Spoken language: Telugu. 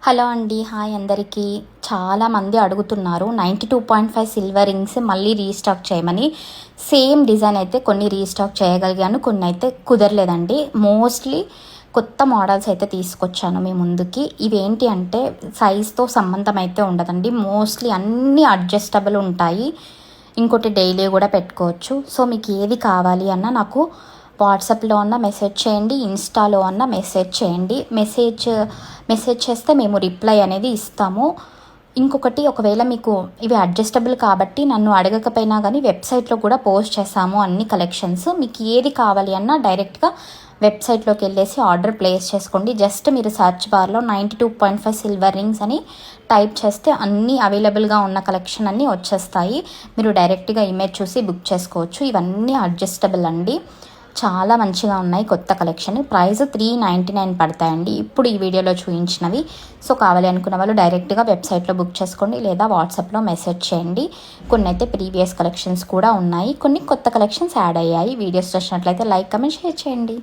హలో అండి, హాయ్ అందరికీ. చాలామంది అడుగుతున్నారు 92.5 సిల్వర్ రింగ్స్ మళ్ళీ రీస్టాక్ చేయమని. సేమ్ డిజైన్ అయితే కొన్ని రీస్టాక్ చేయగలిగాను, కొన్ని అయితే కుదరలేదండి. మోస్ట్లీ కొత్త మోడల్స్ అయితే తీసుకొచ్చాను మీ ముందుకి. ఇవేంటి అంటే సైజ్తో సంబంధం అయితే ఉండదండి, మోస్ట్లీ అన్నీ అడ్జస్టబుల్ ఉంటాయి. ఇంకోటి డైలీ కూడా పెట్టుకోవచ్చు. సో మీకు ఏది కావాలి అన్నా నాకు వాట్సాప్లో అన్న మెసేజ్ చేయండి, ఇన్స్టాలో అన్న మెసేజ్ చేయండి. మెసేజ్ చేస్తే మేము రిప్లై అనేది ఇస్తాము. ఇంకొకటి, ఒకవేళ మీకు ఇవి అడ్జస్టబుల్ కాబట్టి నన్ను అడగకపోయినా కానీ వెబ్సైట్లో కూడా పోస్ట్ చేసాము అన్ని కలెక్షన్స్. మీకు ఏది కావాలి అన్నా డైరెక్ట్గా వెబ్సైట్లోకి వెళ్ళేసి ఆర్డర్ ప్లేస్ చేసుకోండి. జస్ట్ మీరు సర్చ్ బార్లో 92.5 సిల్వర్ రింగ్స్ అని టైప్ చేస్తే అన్నీ అవైలబుల్గా ఉన్న కలెక్షన్ అన్నీ వచ్చేస్తాయి. మీరు డైరెక్ట్గా ఇమేజ్ చూసి బుక్ చేసుకోవచ్చు. ఇవన్నీ అడ్జస్టబుల్ అండి, చాలా మంచిగా ఉన్నాయి కొత్త కలెక్షన్. ప్రైస్ 399 పడతాయండి ఇప్పుడు ఈ వీడియోలో చూపించినవి. సో కావాలి అనుకున్న వాళ్ళు డైరెక్ట్గా వెబ్సైట్లో బుక్ చేసుకోండి, లేదా వాట్సాప్లో మెసేజ్ చేయండి. కొన్ని అయితే ప్రీవియస్ కలెక్షన్స్ కూడా ఉన్నాయి, కొన్ని కొత్త కలెక్షన్స్ యాడ్ అయ్యాయి. వీడియోస్ చూసినట్లయితే లైక్, కమెంట్, షేర్ చేయండి.